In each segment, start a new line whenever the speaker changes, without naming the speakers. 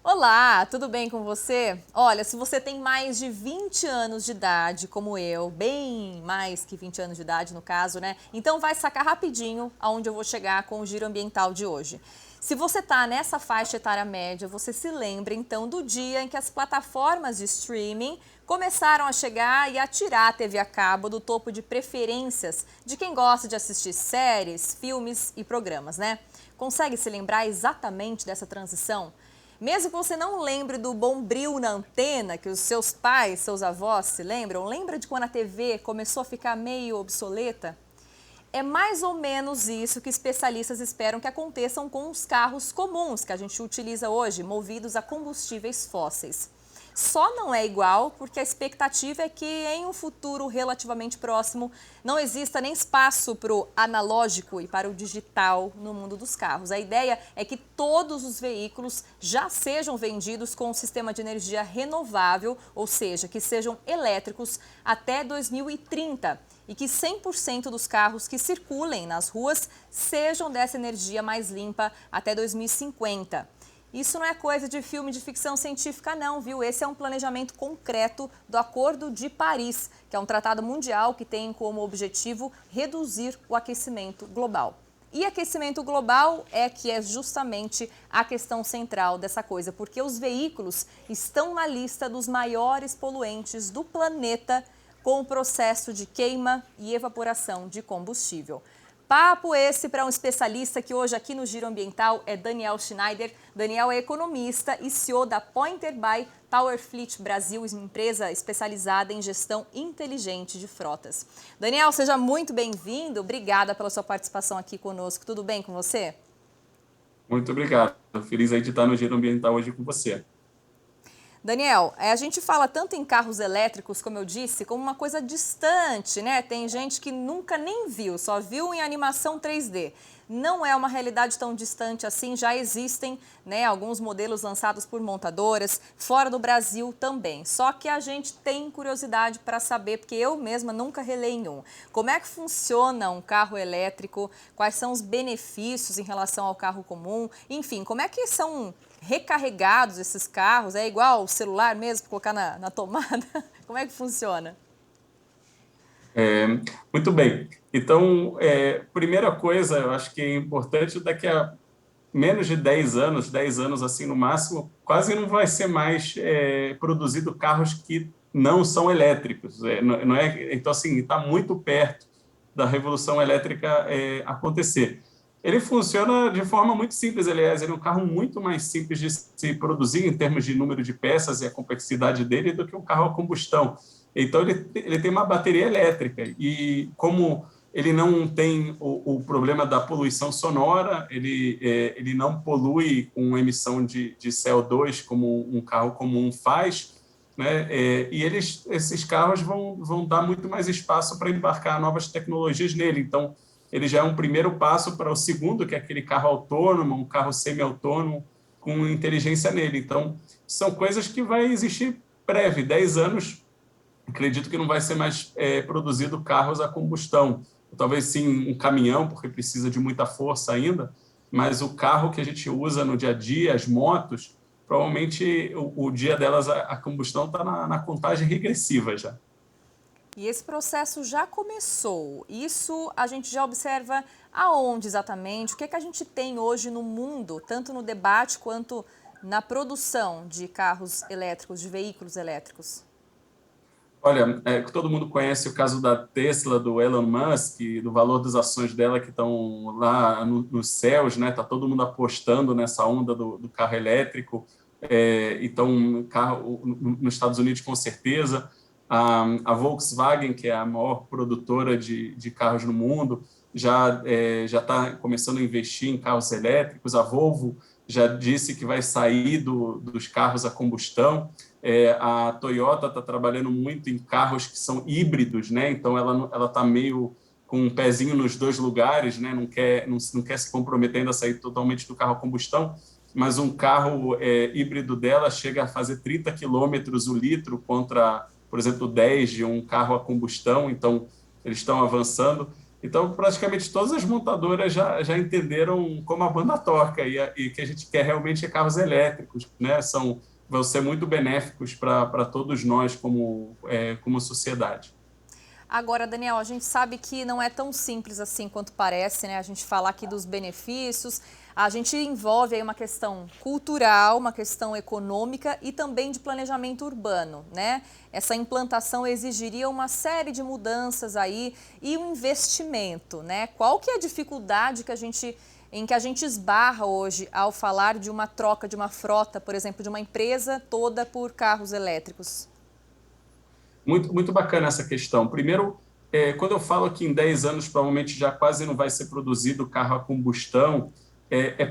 Olá, tudo bem com você? Olha, se você tem mais de 20 anos de idade, como eu, bem mais que 20 anos de idade no caso, né? Então vai sacar rapidinho aonde eu vou chegar com o giro ambiental de hoje. Se você está nessa faixa etária média, você se lembra então do dia em que as plataformas de streaming começaram a chegar e a tirar a TV a cabo do topo de preferências de quem gosta de assistir séries, filmes e programas, né? Consegue se lembrar exatamente dessa transição? Mesmo que você não lembre do bombril na antena, que os seus pais, seus avós se lembram, lembra de quando a TV começou a ficar meio obsoleta? É mais ou menos isso que especialistas esperam que aconteçam com os carros comuns que a gente utiliza hoje, movidos a combustíveis fósseis. Só não é igual porque a expectativa é que em um futuro relativamente próximo não exista nem espaço para o analógico e para o digital no mundo dos carros. A ideia é que todos os veículos já sejam vendidos com um sistema de energia renovável, ou seja, que sejam elétricos até 2030 e que 100% dos carros que circulem nas ruas sejam dessa energia mais limpa até 2050. Isso não é coisa de filme de ficção científica não, viu? Esse é um planejamento concreto do Acordo de Paris, que é um tratado mundial que tem como objetivo reduzir o aquecimento global. E aquecimento global que é justamente a questão central dessa coisa, porque os veículos estão na lista dos maiores poluentes do planeta com o processo de queima e evaporação de combustível. Papo esse para um especialista que hoje aqui no Giro Ambiental é Daniel Schneider. Daniel é economista e CEO da Pointer by Powerfleet Brasil, empresa especializada em gestão inteligente de frotas. Daniel, seja muito bem-vindo. Obrigada pela sua participação aqui conosco. Tudo bem com você?
Muito obrigado. Feliz aí de estar no Giro Ambiental hoje com você.
Daniel, a gente fala tanto em carros elétricos, como eu disse, como uma coisa distante, né? Tem gente que nunca nem viu, só viu em animação 3D. Não é uma realidade tão distante assim, já existem, né, alguns modelos lançados por montadoras, fora do Brasil também. Só que a gente tem curiosidade para saber, porque eu mesma nunca relei em um. Como é que funciona um carro elétrico? Quais são os benefícios em relação ao carro comum? Enfim, como é que são recarregados esses carros? É igual o celular mesmo, colocar na tomada? Como é que funciona?
É, Muito bem. Então, primeira coisa, eu acho que é importante, daqui a menos de 10 anos assim no máximo, quase não vai ser mais produzido carros que não são elétricos. Não é, então, assim, está muito perto da revolução elétrica acontecer. Ele funciona de forma muito simples, aliás, ele é um carro muito mais simples de se produzir em termos de número de peças e a complexidade dele do que um carro a combustão. Então, ele tem uma bateria elétrica e como ele não tem o problema da poluição sonora, ele não polui com emissão de CO2 como um carro comum faz, né? E esses carros vão dar muito mais espaço para embarcar novas tecnologias nele. Então, ele já é um primeiro passo para o segundo, que é aquele carro autônomo, um carro semi-autônomo com inteligência nele. Então, são coisas que vai existir breve, 10 anos. Acredito que não vai ser mais produzido carros a combustão. Talvez sim um caminhão, porque precisa de muita força ainda, mas o carro que a gente usa no dia a dia, as motos, provavelmente o dia delas, a combustão está na contagem regressiva já.
E esse processo já começou. Isso a gente já observa aonde exatamente? O que é que a gente tem hoje no mundo, tanto no debate quanto na produção de carros elétricos, de veículos elétricos?
Olha, todo mundo conhece o caso da Tesla, do Elon Musk, do valor das ações dela que estão lá nos céus, né? Tá todo mundo apostando nessa onda do carro elétrico. Então, carro nos Estados Unidos, com certeza. A Volkswagen, que é a maior produtora de carros no mundo, já está começando a investir em carros elétricos. A Volvo já disse que vai sair dos carros a combustão. A Toyota está trabalhando muito em carros que são híbridos, né? Então ela está meio com um pezinho nos dois lugares, né? Não quer se comprometer ainda a sair totalmente do carro a combustão, mas um carro híbrido dela chega a fazer 30 quilômetros o litro contra, por exemplo, 10 de um carro a combustão. Então eles estão avançando. Então, praticamente todas as montadoras já entenderam como a banda toca e que a gente quer realmente é carros elétricos, né? Vão ser muito benéficos para todos nós como sociedade.
Agora, Daniel, a gente sabe que não é tão simples assim quanto parece, né? A gente falar aqui dos benefícios, a gente envolve aí uma questão cultural, uma questão econômica e também de planejamento urbano, né? Essa implantação exigiria uma série de mudanças aí e um investimento, né? Qual que é a dificuldade em que a gente esbarra hoje ao falar de uma troca de uma frota, por exemplo, de uma empresa toda por carros elétricos?
Muito, muito bacana essa questão. Primeiro, quando eu falo que em 10 anos provavelmente já quase não vai ser produzido carro a combustão,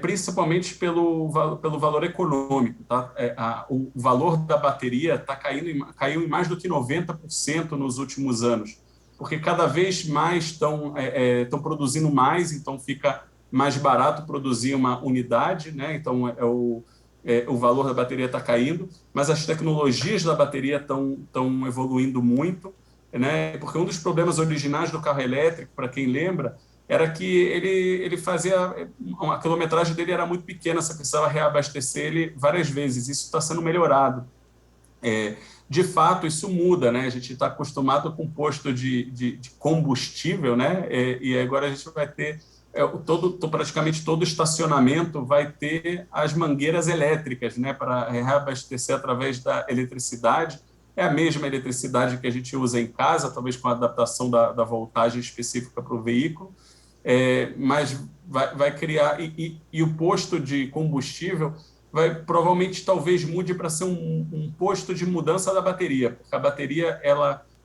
principalmente pelo valor econômico. Tá? O valor da bateria caiu em mais do que 90% nos últimos anos, porque cada vez mais estão produzindo mais, então fica mais barato produzir uma unidade, né? Então o valor da bateria está caindo, mas as tecnologias da bateria estão evoluindo muito, né? Porque um dos problemas originais do carro elétrico, para quem lembra, era que ele fazia a quilometragem dele era muito pequena, você precisava reabastecer ele várias vezes. Isso está sendo melhorado. De fato, isso muda, né? A gente está acostumado com posto de combustível, né? E agora a gente vai ter praticamente todo estacionamento vai ter as mangueiras elétricas, né? Para reabastecer através da eletricidade. É a mesma eletricidade que a gente usa em casa, talvez com a adaptação da voltagem específica para o veículo, mas vai criar e o posto de combustível provavelmente talvez mude para ser um posto de mudança da bateria, porque a bateria,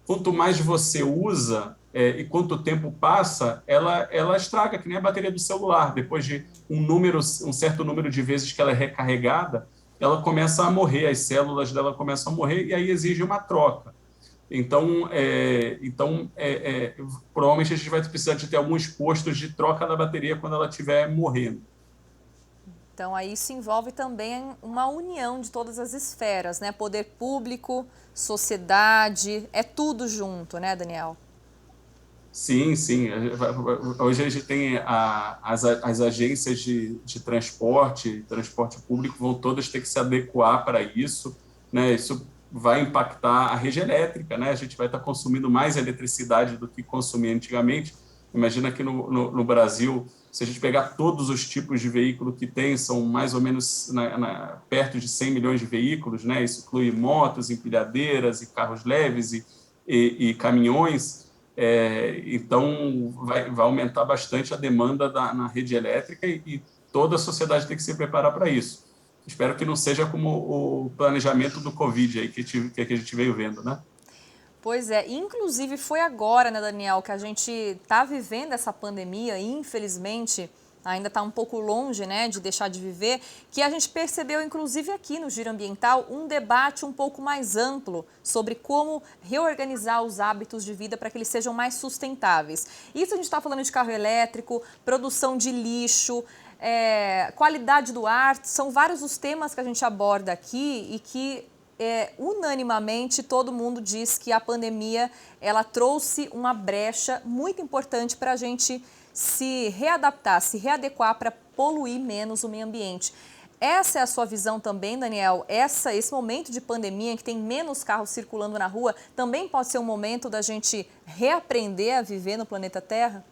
quanto mais você usa e quanto tempo passa, ela estraga, que nem a bateria do celular. Depois de um certo número de vezes que ela é recarregada, ela começa a morrer, as células dela começam a morrer e aí exige uma troca. Provavelmente a gente vai precisar de ter alguns postos de troca da bateria quando ela estiver morrendo.
Então, aí isso envolve também uma união de todas as esferas, né? Poder público, sociedade, é tudo junto, né, Daniel?
Sim, sim. Hoje a gente tem as agências de transporte público vão todas ter que se adequar para isso, né? Isso vai impactar a rede elétrica, né? A gente vai estar consumindo mais eletricidade do que consumia antigamente. Imagina que no Brasil, se a gente pegar todos os tipos de veículo que tem, são mais ou menos perto de 100 milhões de veículos, né? Isso inclui motos, empilhadeiras e carros leves e caminhões. Então, vai aumentar bastante a demanda na rede elétrica e toda a sociedade tem que se preparar para isso. Espero que não seja como o planejamento do Covid aí que a gente veio vendo, né?
Pois é, inclusive foi agora, né, Daniel, que a gente está vivendo essa pandemia e infelizmente ainda está um pouco longe, né, de deixar de viver, que a gente percebeu, inclusive aqui no Giro Ambiental, um debate um pouco mais amplo sobre como reorganizar os hábitos de vida para que eles sejam mais sustentáveis. Isso a gente está falando de carro elétrico, produção de lixo, qualidade do ar, são vários os temas que a gente aborda aqui e que unanimamente todo mundo diz que a pandemia ela trouxe uma brecha muito importante para a gente se readaptar, se readequar para poluir menos o meio ambiente. Essa é a sua visão também, Daniel? Esse momento de pandemia em que tem menos carros circulando na rua também pode ser um momento da gente reaprender a viver no planeta Terra?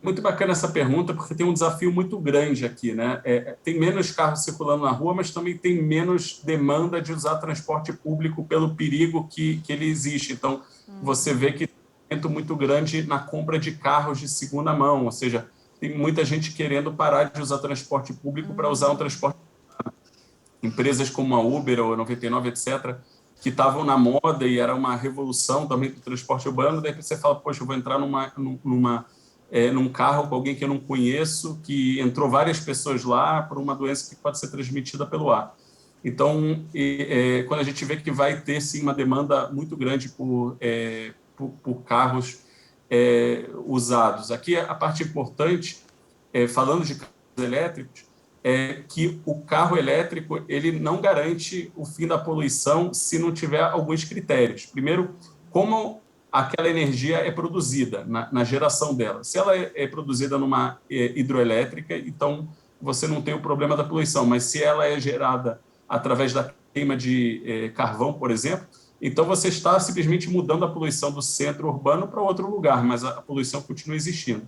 Muito bacana essa pergunta, porque tem um desafio muito grande aqui, né? Tem menos carros circulando na rua, mas também tem menos demanda de usar transporte público pelo perigo que ele existe. Então, você vê que tem um aumento muito grande na compra de carros de segunda mão, ou seja, tem muita gente querendo parar de usar transporte público para usar um transporte. Empresas como a Uber ou a 99, etc., que estavam na moda e era uma revolução também do transporte urbano, daí você fala, poxa, eu vou entrar num carro com alguém que eu não conheço, que entrou várias pessoas lá por uma doença que pode ser transmitida pelo ar. Então, quando a gente vê que vai ter, sim, uma demanda muito grande por carros usados. Aqui, a parte importante, falando de carros elétricos, é que o carro elétrico ele não garante o fim da poluição se não tiver alguns critérios. Primeiro, como aquela energia é produzida na geração dela. Se ela é produzida numa hidroelétrica, então você não tem o problema da poluição, mas se ela é gerada através da queima de carvão, por exemplo, então você está simplesmente mudando a poluição do centro urbano para outro lugar, mas a poluição continua existindo.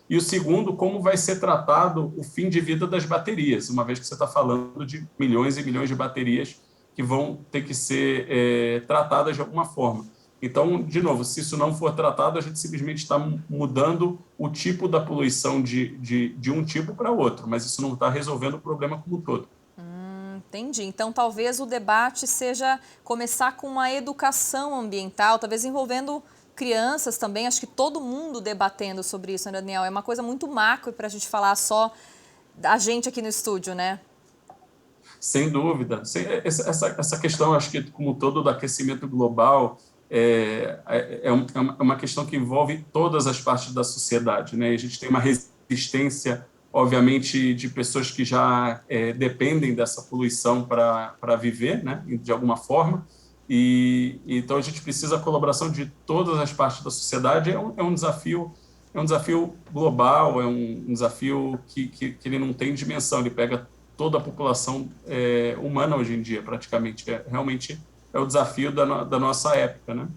E o segundo, como vai ser tratado o fim de vida das baterias, uma vez que você está falando de milhões e milhões de baterias que vão ter que ser tratadas de alguma forma. Então, de novo, se isso não for tratado, a gente simplesmente está mudando o tipo da poluição de um tipo para outro, mas isso não está resolvendo o problema como um todo.
Entendi. Então, talvez o debate seja começar com uma educação ambiental, talvez envolvendo crianças também, acho que todo mundo debatendo sobre isso, né, Daniel? É uma coisa muito macro para a gente falar só da gente aqui no estúdio, né?
Sem dúvida. Essa questão, acho que como um todo, do aquecimento global é uma questão que envolve todas as partes da sociedade, né? A gente tem uma resistência, obviamente, de pessoas que já dependem dessa poluição para viver, né? De alguma forma. Então a gente precisa da colaboração de todas as partes da sociedade. É um desafio global, é um desafio que ele não tem dimensão, ele pega toda a população humana hoje em dia, praticamente. Realmente é o desafio da nossa época, né?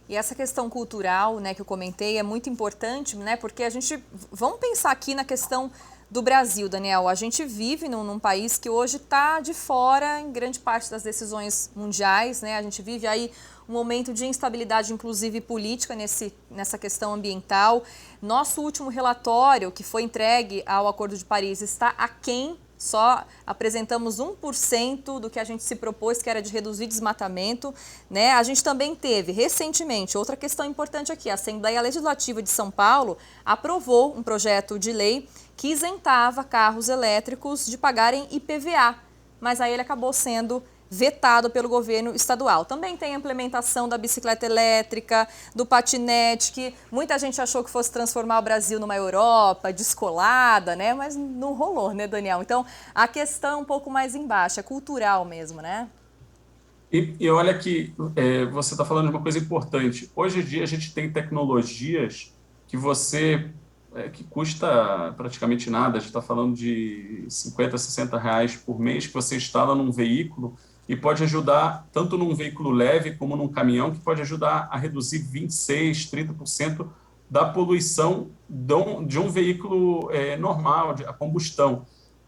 E essa questão cultural, né, que eu comentei, é muito importante, né, porque vamos pensar aqui na questão do Brasil, Daniel. A gente vive num país que hoje está de fora em grande parte das decisões mundiais, né? A gente vive aí um momento de instabilidade, inclusive política, nessa questão ambiental. Nosso último relatório, que foi entregue ao Acordo de Paris, está aquém. Só apresentamos 1% do que a gente se propôs, que era de reduzir desmatamento, né? A gente também teve, recentemente, outra questão importante aqui, a Assembleia Legislativa de São Paulo aprovou um projeto de lei que isentava carros elétricos de pagarem IPVA, mas aí ele acabou sendo vetado pelo governo estadual. Também tem a implementação da bicicleta elétrica, do patinete, que muita gente achou que fosse transformar o Brasil numa Europa descolada, né? Mas não rolou, né, Daniel? Então, a questão é um pouco mais embaixo, é cultural mesmo, né?
E olha que você está falando de uma coisa importante. Hoje em dia a gente tem tecnologias que custa praticamente nada. A gente está falando de 50, R$ 60 por mês que você instala num veículo e pode ajudar tanto num veículo leve como num caminhão, que pode ajudar a reduzir 26, 30% da poluição de um veículo normal, a combustão.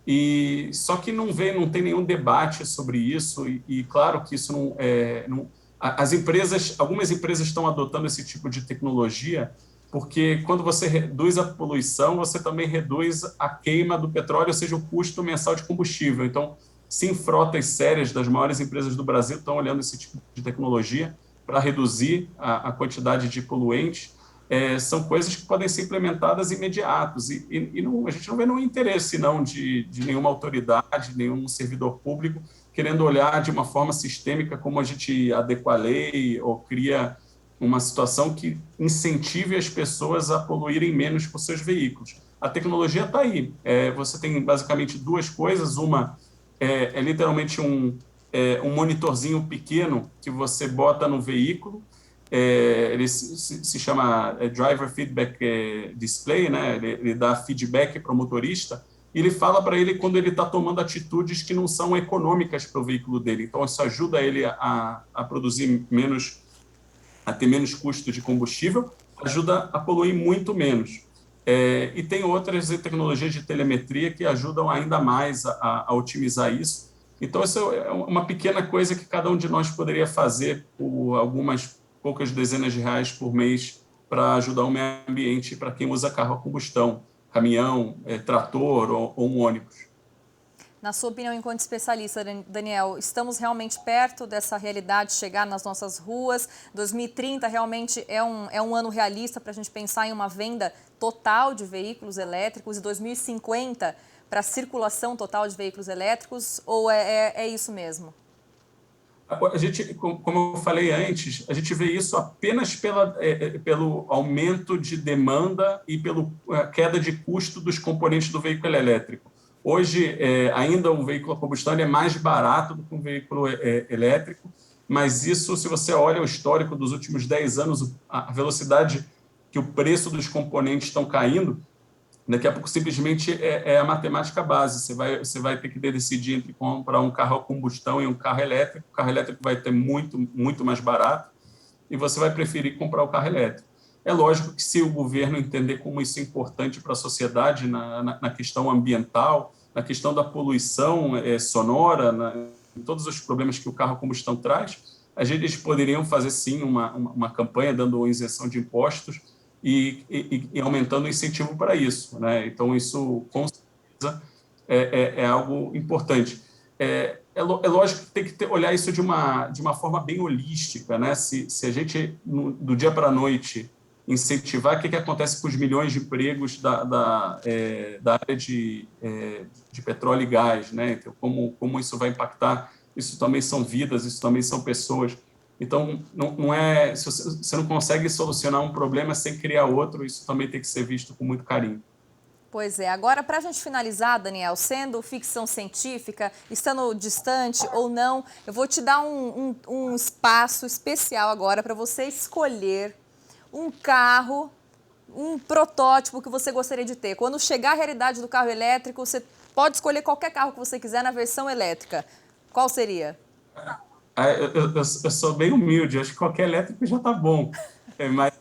E só que não tem nenhum debate sobre isso e claro que isso algumas empresas estão adotando esse tipo de tecnologia porque quando você reduz a poluição, você também reduz a queima do petróleo, ou seja, o custo mensal de combustível. Então, sim, frotas sérias das maiores empresas do Brasil estão olhando esse tipo de tecnologia para reduzir a quantidade de poluentes. São coisas que podem ser implementadas imediatos a gente não vê nenhum interesse não de nenhuma autoridade, nenhum servidor público querendo olhar de uma forma sistêmica como a gente adequa a lei ou cria uma situação que incentive as pessoas a poluírem menos com seus veículos. A tecnologia está aí. Você tem basicamente duas coisas. Uma literalmente um monitorzinho pequeno que você bota no veículo. Ele se chama Driver Feedback Display, né? Ele dá feedback para o motorista e ele fala para ele quando ele está tomando atitudes que não são econômicas para o veículo dele. Então, isso ajuda ele a produzir menos, a ter menos custo de combustível, ajuda a poluir muito menos. E tem outras tecnologias de telemetria que ajudam ainda mais a otimizar isso. Então, isso é uma pequena coisa que cada um de nós poderia fazer por algumas poucas dezenas de reais por mês para ajudar o meio ambiente para quem usa carro a combustão, caminhão, trator ou um ônibus.
Na sua opinião, enquanto especialista, Daniel, estamos realmente perto dessa realidade chegar nas nossas ruas? 2030 realmente é um ano realista para a gente pensar em uma venda total de veículos elétricos e 2050 para a circulação total de veículos elétricos? Ou é isso mesmo?
A gente, como eu falei antes, a gente vê isso apenas pelo aumento de demanda e pela queda de custo dos componentes do veículo elétrico. Hoje, ainda um veículo a combustão é mais barato do que um veículo elétrico mas isso, se você olha o histórico dos últimos 10 anos, a velocidade que o preço dos componentes estão caindo, daqui a pouco simplesmente é a matemática base. Você vai ter que decidir entre comprar um carro a combustão e um carro elétrico. O carro elétrico vai ter muito mais barato e você vai preferir comprar o carro elétrico. É lógico que se o governo entender como isso é importante para a sociedade na questão ambiental, na questão da poluição sonora, em todos os problemas que o carro a combustão traz, eles poderiam fazer sim uma campanha dando isenção de impostos e aumentando o incentivo para isso, né? Então, isso, com certeza, é algo importante. É lógico que tem que olhar isso de uma forma bem holística, né? Se a gente, do dia para a noite, incentivar, o que acontece com os milhões de empregos da área de petróleo e gás, né? Então, como isso vai impactar? Isso também são vidas, isso também são pessoas. Então, não é, se você não consegue solucionar um problema sem criar outro, isso também tem que ser visto com muito carinho.
Pois é. Agora, para a gente finalizar, Daniel, sendo ficção científica, estando distante ou não, eu vou te dar um espaço especial agora para você escolher um carro, um protótipo que você gostaria de ter. Quando chegar a realidade do carro elétrico, você pode escolher qualquer carro que você quiser na versão elétrica. Qual seria?
Eu sou bem humilde, acho que qualquer elétrico já está bom. Mas,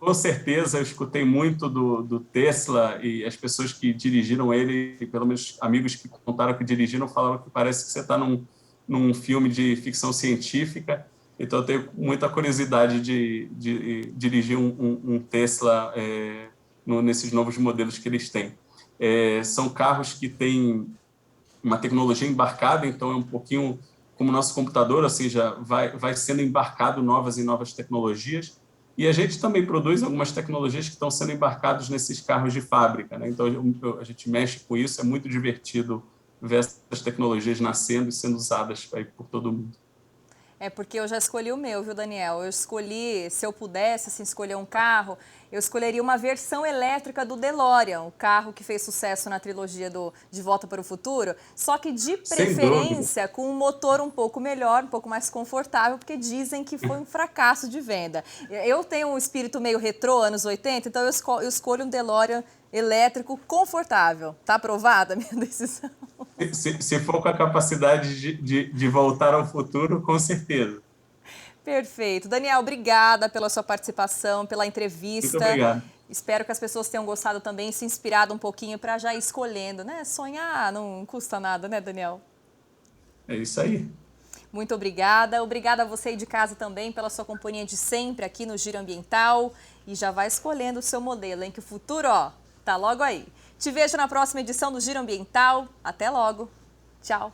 com certeza, eu escutei muito do Tesla e as pessoas que dirigiram ele, pelo menos amigos que contaram que dirigiram, falaram que parece que você está num filme de ficção científica. Então, eu tenho muita curiosidade de dirigir um Tesla nesses novos modelos que eles têm. São carros que têm uma tecnologia embarcada, então é um pouquinho como o nosso computador, ou seja, vai sendo embarcado novas e novas tecnologias. E a gente também produz algumas tecnologias que estão sendo embarcadas nesses carros de fábrica, né? Então, a gente mexe com isso, é muito divertido ver essas tecnologias nascendo e sendo usadas aí por todo mundo.
É porque eu já escolhi o meu, viu, Daniel? Eu escolhi, se eu pudesse assim, escolher um carro, eu escolheria uma versão elétrica do DeLorean, o carro que fez sucesso na trilogia do De Volta para o Futuro, só que de
Sem dúvida.
preferência com um motor um pouco melhor, um pouco mais confortável, porque dizem que foi um fracasso de venda. Eu tenho um espírito meio retrô, anos 80, então eu escolho um DeLorean elétrico confortável. Tá aprovada a minha decisão?
Se for com a capacidade de voltar ao futuro, com certeza.
Perfeito. Daniel, obrigada pela sua participação, pela
Muito
entrevista.
obrigado.
Espero que as pessoas tenham gostado também, se inspirado um pouquinho para já ir escolhendo, né? Sonhar não custa nada, né, Daniel?
É isso aí.
Muito obrigada. Obrigada a você aí de casa também pela sua companhia de sempre aqui no Giro Ambiental. E já vai escolhendo o seu modelo, hein? Que o futuro, ó, tá logo aí. Te vejo na próxima edição do Giro Ambiental. Até logo. Tchau.